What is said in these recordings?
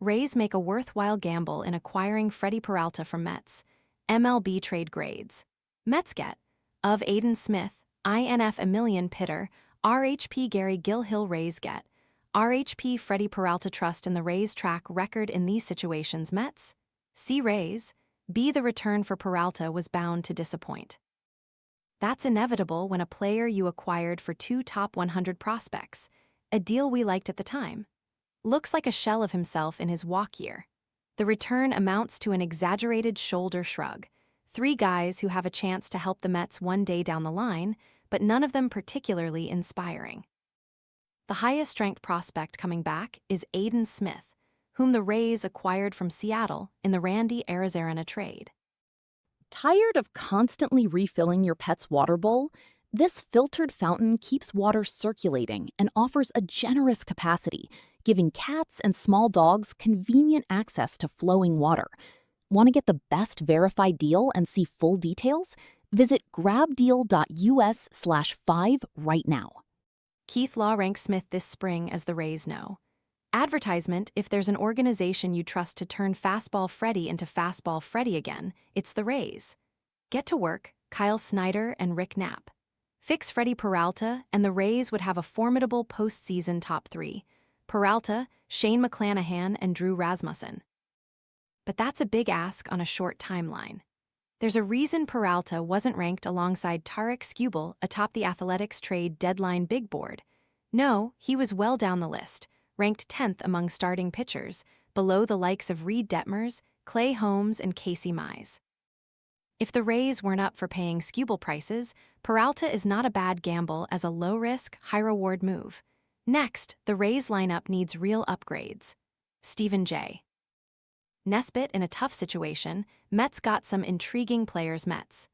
Rays make a worthwhile gamble in acquiring Freddy Peralta from Mets. MLB Trade Grades. Mets get of Aidan Smith, INF Emilien Pitre, RHP Gill. Rays get RHP Freddy Peralta Trust. In the Rays' track record in these situations, Mets C. Rays B. The return for Peralta was bound to disappoint. That's inevitable when a player you acquired for 2 top 100 prospects, a deal we liked at the time, looks like a shell of himself in his walk year. The return amounts to an exaggerated shoulder shrug. 3 guys who have a chance to help the Mets one day down the line, but none of them particularly inspiring. The highest-ranked prospect coming back is Aidan Smith, whom the Rays acquired from Seattle in the Randy Arozarena trade. Tired of constantly refilling your pet's water bowl? This filtered fountain keeps water circulating and offers a generous capacity, giving cats and small dogs convenient access to flowing water. Want to get the best verified deal and see full details? Visit grabdeal.us/5 right now. Keith Law ranks Smith this spring as the Rays know. Advertisement: if there's an organization you trust to turn Fastball Freddy into Fastball Freddy again, it's the Rays. Get to work, Kyle Snyder and Rick Knapp. Fix Freddy Peralta, and the Rays would have a formidable postseason top 3. Peralta, Shane McClanahan, and Drew Rasmussen. But that's a big ask on a short timeline. There's a reason Peralta wasn't ranked alongside Tarik Skubal atop the Athletics trade deadline big board. No, he was well down the list, ranked 10th among starting pitchers, below the likes of Reed Detmers, Clay Holmes, and Casey Mize. If the Rays weren't up for paying Skubal prices, Peralta is not a bad gamble as a low-risk, high-reward move. Next, the Rays lineup needs real upgrades. Stephen J. Nesbitt in a tough situation. Mets got some intriguing players. Mets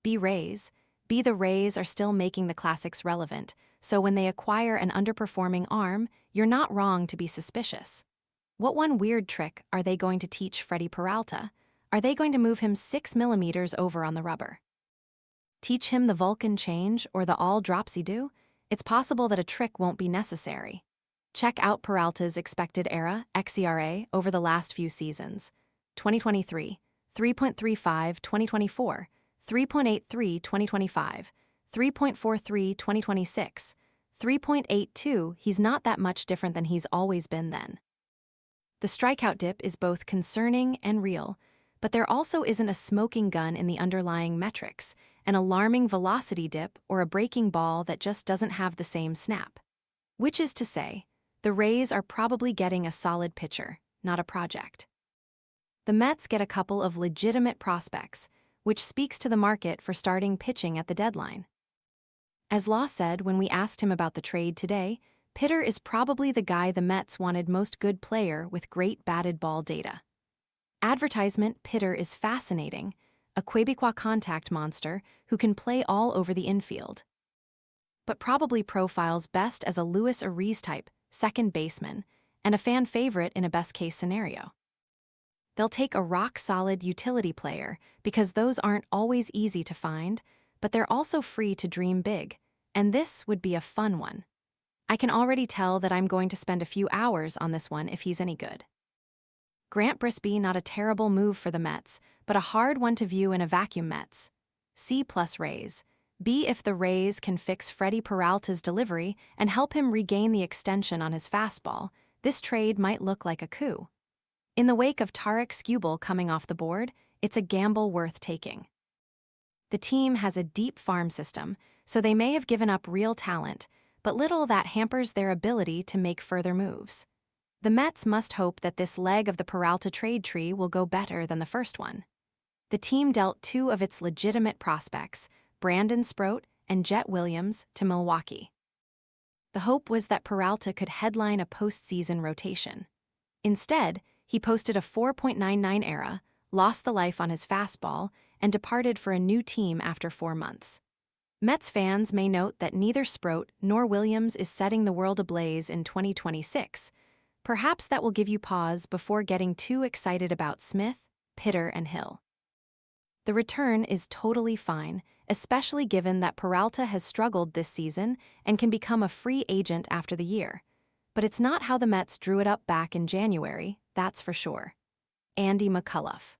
B. Rays B. The Rays are still making the classics relevant, so when they acquire an underperforming arm, you're not wrong to be suspicious. What one weird trick are they going to teach Freddy Peralta? Are they going to move him 6 millimeters over on the rubber? Teach him the Vulcan change or the all-dropsy-do? It's possible that a trick won't be necessary. Check out Peralta's expected ERA (xERA) over the last few seasons. 2023, 3.35, 2024, 3.83, 2025, 3.43, 2026, 3.82. He's not that much different than he's always been then. The strikeout dip is both concerning and real, but there also isn't a smoking gun in the underlying metrics, an alarming velocity dip or a breaking ball that just doesn't have the same snap. Which is to say, the Rays are probably getting a solid pitcher, not a project. The Mets get a couple of legitimate prospects, which speaks to the market for starting pitching at the deadline. As Law said when we asked him about the trade today, Pitre is probably the guy the Mets wanted most: good player with great batted ball data. Advertisement: Pitre is fascinating, a Quebecois contact monster who can play all over the infield, but probably profiles best as a Luis Ariz type second baseman and a fan favorite in a best-case scenario. They'll take a rock-solid utility player because those aren't always easy to find, but they're also free to dream big, and this would be a fun one. I can already tell that I'm going to spend a few hours on this one if he's any good. Grant Brisbee, not a terrible move for the Mets, but a hard one to view in a vacuum. Mets C+ Rays B. If the Rays can fix Freddy Peralta's delivery and help him regain the extension on his fastball, this trade might look like a coup. In the wake of Tarik Skubal coming off the board, it's a gamble worth taking. The team has a deep farm system, so they may have given up real talent, but little that hampers their ability to make further moves. The Mets must hope that this leg of the Peralta trade tree will go better than the first one. The team dealt 2 of its legitimate prospects, Brandon Sproat and Jet Williams, to Milwaukee. The hope was that Peralta could headline a postseason rotation. Instead, he posted a 4.99 ERA, lost the life on his fastball, and departed for a new team after 4 months. Mets fans may note that neither Sproat nor Williams is setting the world ablaze in 2026. Perhaps that will give you pause before getting too excited about Smith, Pitre, and Hill. The return is totally fine, especially given that Peralta has struggled this season and can become a free agent after the year. But it's not how the Mets drew it up back in January that's for sure. Andy McCullough.